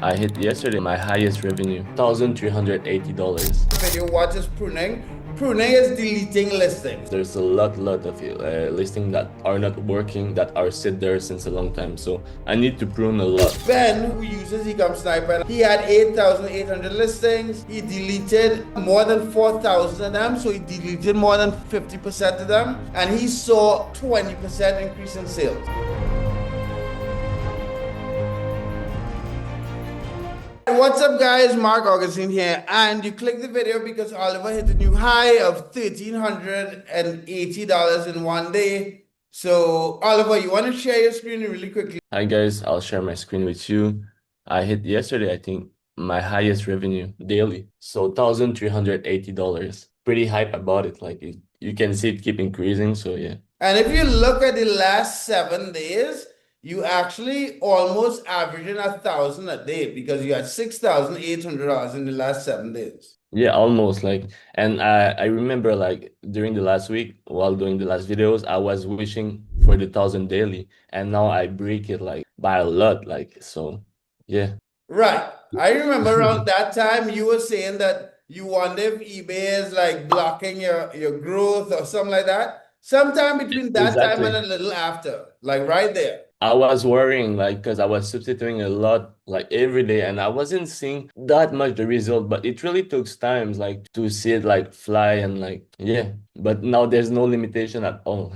I hit yesterday my highest revenue, $1,380. Video, what is pruning? Pruning is deleting listings. There's a lot of listings that are not working, that are sit there since a long time. So I need to prune a lot. Ben, who uses Ecom Sniper, he had 8,800 listings. He deleted more than 4,000 of them, so he deleted more than 50% of them, and he saw 20% increase in sales. What's up, guys? Mark Augustine here, and you clicked the video because Oliver hit a new high of $1,380 in one day. So Oliver, you want to share your screen really quickly? Hi guys, I'll share my screen with you. I hit yesterday, I think, my highest revenue daily. So $1,380. Pretty hype about it. Like you can see it keep increasing. So yeah. And if you look at the last 7 days, you actually almost averaging 1,000 a day because you had $6,800 in the last 7 days. Yeah, almost and I remember like during the last week while doing the last videos, I was wishing for the 1,000 daily, and now I break it like by a lot. So yeah. Right. I remember around that time you were saying that you wonder if eBay is like blocking your growth or something like that. Sometime between that time and Exactly. a little after, like right there. I was worrying like because I was substituting a lot like every day, and I wasn't seeing that much the result, but it really took times like to see it like fly and like yeah. But now there's no limitation at all.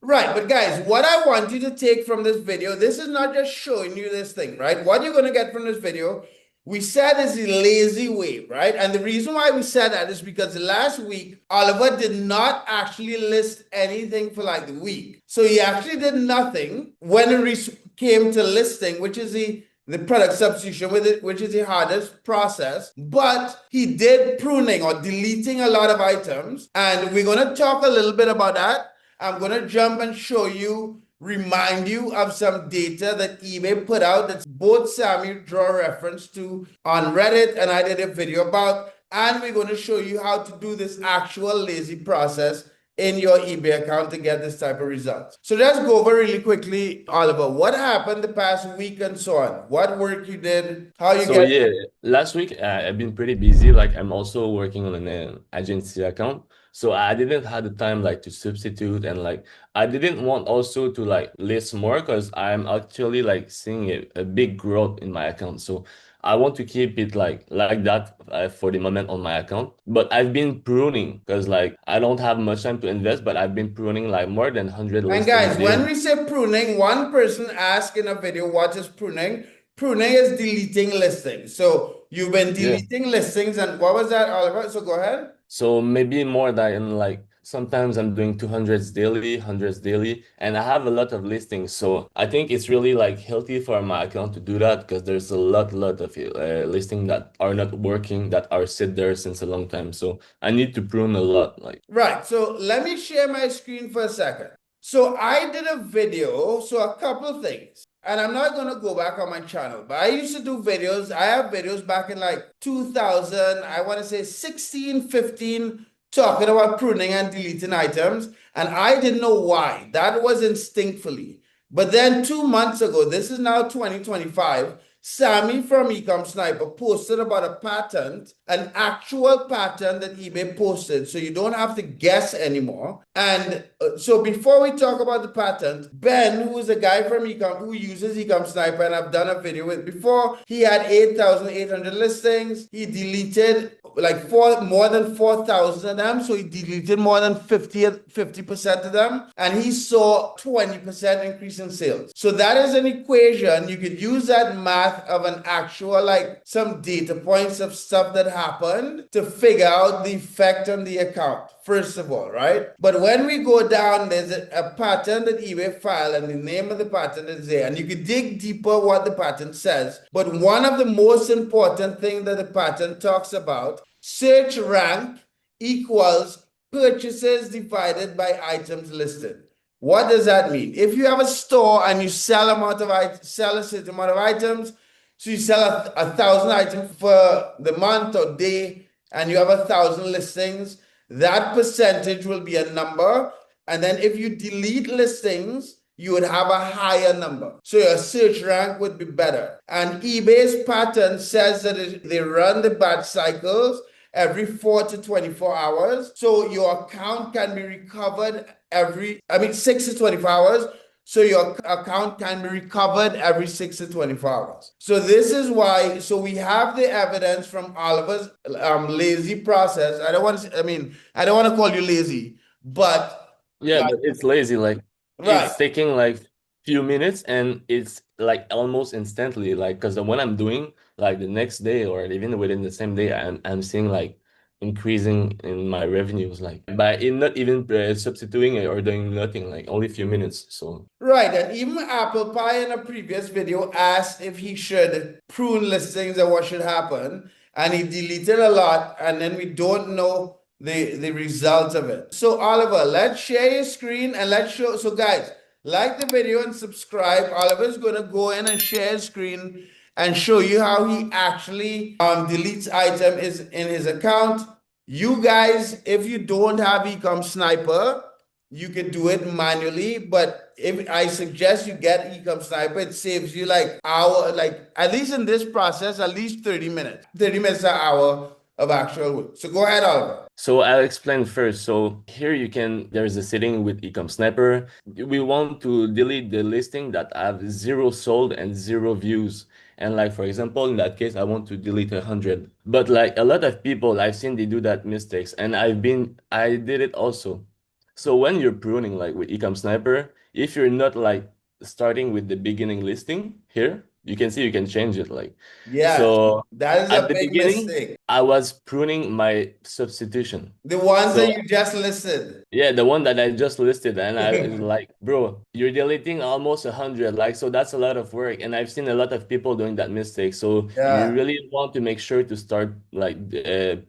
Right, but guys, what I want you to take from this video, this is not just showing you this thing, right? What you're going to get from this video, we said is the lazy way, right? And the reason why we said that is because last week, Oliver did not actually list anything for like the week. So he actually did nothing when it came to listing, which is the product substitution with it, which is the hardest process, but he did pruning or deleting a lot of items. And we're going to talk a little bit about that. I'm going to jump and show you, remind you of some data that eBay put out that both Sammy draw reference to on Reddit and I did a video about. And we're going to show you how to do this actual lazy process in your eBay account to get this type of results. So let's go over really quickly, Oliver. What happened the past week and so on? What work you did? How you So get? yeah, last week I've been pretty busy. Like I'm also working on an agency account, so I didn't have the time like to substitute, and like I didn't want also to like list more because I'm actually like seeing a big growth in my account. So I want to keep it like that for the moment on my account. But I've been pruning because like I don't have much time to invest, but I've been pruning like more than 100 And listings guys, when daily. we say pruning, one person asked in a video, what is pruning? Pruning is deleting listings. So you've been Yeah. deleting listings, and what was that, Oliver? So go ahead. So maybe more than like sometimes I'm doing 200s daily, hundreds daily, and I have a lot of listings. So I think it's really like healthy for my account to do that because there's a lot of listings that are not working, that are sit there since a long time. So I need to prune a lot. Like Right. So let me share my screen for a second. So I did a video, so a couple of things. And I'm not going to go back on my channel, but I used to do videos. I have videos back in like 2000, I want to say 16, 15, talking about pruning and deleting items. And I didn't know why. That was instinctively. But then 2 months ago, this is now 2025, Sammy from Ecom Sniper posted about a patent, an actual patent that eBay posted, so you don't have to guess anymore. And so before we talk about the patent, Ben, who is a guy from Ecom, who uses Ecom Sniper, and I've done a video with before, he had 8,800 listings. He deleted like more than 4,000 of them, so he deleted more than 50% of them, and he saw 20% increase in sales. So that is an equation. You could use that math of an actual, like some data points of stuff that happened to figure out the effect on the account, first of all, right? But when we go down, there's a patent that eBay filed, and the name of the patent is there, and you could dig deeper what the patent says. But one of the most important things that the patent talks about, search rank equals purchases divided by items listed. What does that mean? If you have a store and you sell a certain amount of items, so you sell 1,000 items for the month or day, and you have 1,000 listings, that percentage will be a number. And then if you delete listings, you would have a higher number. So your search rank would be better. And eBay's pattern says that they run the batch cycles every 4 to 24 hours. So your account can be recovered 6 to 24 hours. So your account can be recovered every 6 to 24 hours. So this is why, so we have the evidence from Oliver's lazy process. I don't want to call you lazy, but Yeah, but it's lazy. Like right. it's taking like few minutes and it's like almost instantly. Like because when I'm doing like the next day or even within the same day, I'm seeing like increasing in my revenues. Like by in not even substituting it or doing nothing. Like only few minutes. So Right, and even Apple Pie in a previous video asked if he should prune listings and what should happen, and he deleted a lot, and then we don't know the result of it. So Oliver, let's share your screen and let's show. So guys, like the video and subscribe. Oliver's gonna go in and share his screen and show you how he actually deletes item is in his account. You guys, if you don't have Ecom Sniper, you can do it manually, but if I suggest you get Ecom Sniper, it saves you like hour, like at least in this process, at least 30 minutes. 30 minutes an hour of actual work. So go ahead, Oliver. So I'll explain first. So here you can, there's a setting with Ecom Sniper. We want to delete the listing that have zero sold and zero views. And like, for example, in that case, I want to delete 100. But like a lot of people I've seen, they do that mistakes. And I did it also. So when you're pruning like with Ecom Sniper, if you're not like starting with the beginning listing here, you can see you can change it. Like, Yes, so that is at a the big beginning, mistake. I was pruning my substitution. The ones So that you just listed. yeah, the one that I just listed, and I was like, bro, you're deleting almost 100. Like, so that's a lot of work, and I've seen a lot of people doing that mistake. So you Yeah. really want to make sure to start like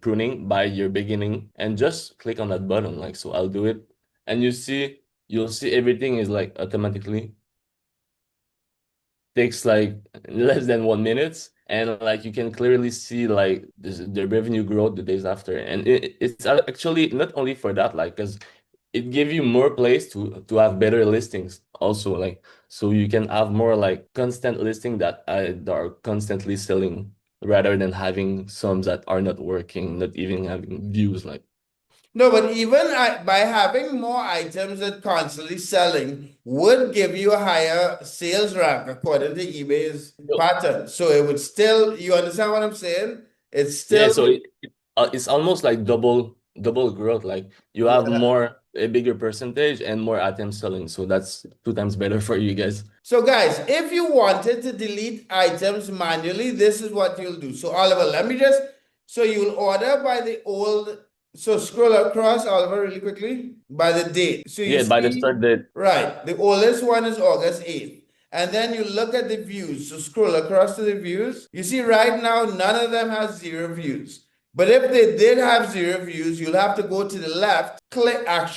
pruning by your beginning, and just click on that button. Like, so I'll do it, and you'll see everything is like automatically takes like less than 1 minute, and like you can clearly see like the revenue growth the days after, and it's actually not only for that, like because it gives you more place to have better listings also, like so you can have more like constant listing that are constantly selling rather than having some that are not working, not even having views like. No, but even by having more items that constantly selling would give you a higher sales rank according to eBay's pattern. So it would still, you understand what I'm saying? It's Yeah, still, so it's almost like double growth. Like you have yeah. a bigger percentage and more items selling. So that's two times better for you guys. So guys, if you wanted to delete items manually, this is what you'll do. So Oliver, so you'll order by the old, so scroll across, Oliver, really quickly, by the date. So you Yeah, by the see, start date. right, the oldest one is August 8th. And then you look at the views. So scroll across to the views. You see right now, none of them has 0 views. But if they did have 0 views, you'll have to go to the left, click and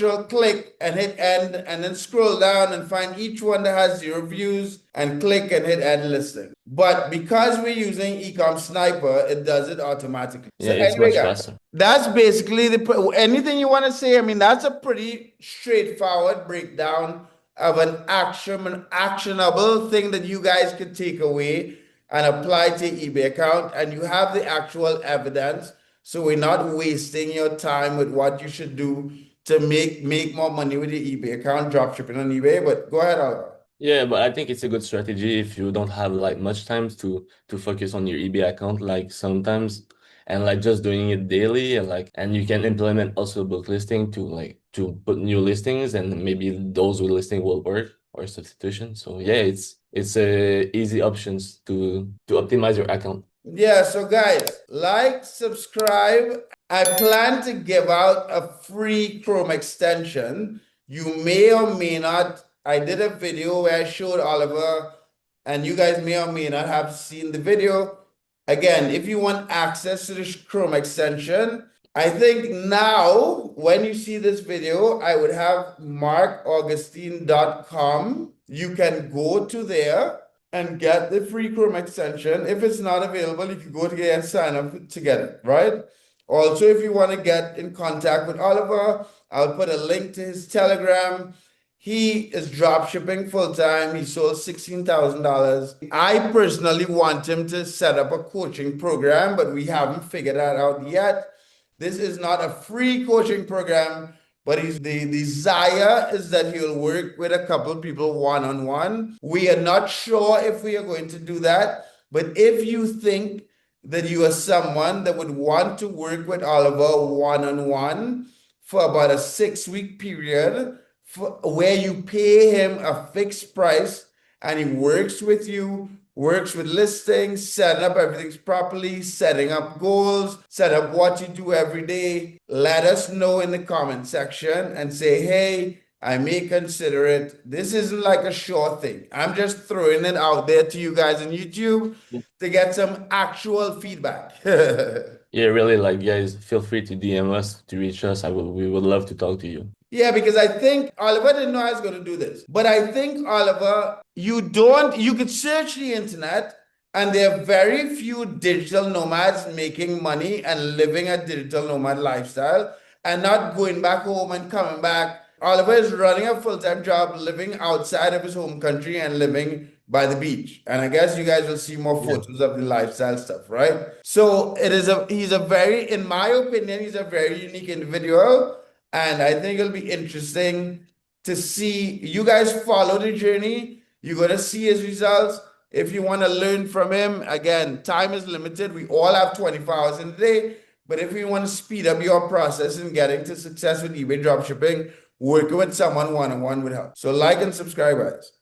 hit end, and then scroll down and find each one that has 0 views and click and hit end listing. But because we're using Ecom Sniper, it does it automatically. Yeah, So it's anyway, much guys, faster. that's basically anything you want to say. I mean, that's a pretty straightforward breakdown of an actionable thing that you guys can take away and apply to eBay account, and you have the actual evidence. So we're not wasting your time with what you should do to make more money with your eBay account, drop shipping on eBay. But go ahead, Oliver. Yeah, but I think it's a good strategy if you don't have like much time to focus on your eBay account like sometimes, and like just doing it daily, and like and you can implement also bulk listing to like to put new listings, and maybe those with listing will work or substitution. So yeah, it's a easy options to optimize your account. Yeah, so guys, like, subscribe. I plan to give out a free Chrome extension. You may or may not. I did a video where I showed Oliver, and you guys may or may not have seen the video. Again, if you want access to the Chrome extension, I think now when you see this video, I would have markaugustine.com. You can go to there and get the free Chrome extension. If it's not available, you can go to get and sign up to get it, right? Also, if you want to get in contact with Oliver, I'll put a link to his Telegram. He is drop shipping full time. He sold $16,000. I personally want him to set up a coaching program, but we haven't figured that out yet. This is not a free coaching program, but the desire is that he'll work with a couple people one on one. We are not sure if we are going to do that, but if you think that you are someone that would want to work with Oliver one on one for about a 6 week period, where you pay him a fixed price and he works with you, works with listings, setting up everything properly, setting up goals, set up what you do every day. Let us know in the comment section and say, hey, I may consider it. This isn't like a sure thing. I'm just throwing it out there to you guys on YouTube to get some actual feedback. Yeah, really, like guys, feel free to DM us, to reach us. We would love to talk to you. Yeah, because I think Oliver didn't know I was going to do this. But I think, Oliver, you could search the internet and there are very few digital nomads making money and living a digital nomad lifestyle and not going back home and coming back. Oliver is running a full-time job, living outside of his home country and living by the beach. And I guess you guys will see more Yeah. photos of the lifestyle stuff, right? So he's a very, in my opinion, he's a very unique individual. And I think it'll be interesting to see you guys follow the journey. You're going to see his results. If you want to learn from him, again, time is limited. We all have 24 hours in a day. But if you want to speed up your process in getting to success with eBay dropshipping, working with someone one on one would help. So like and subscribe, guys.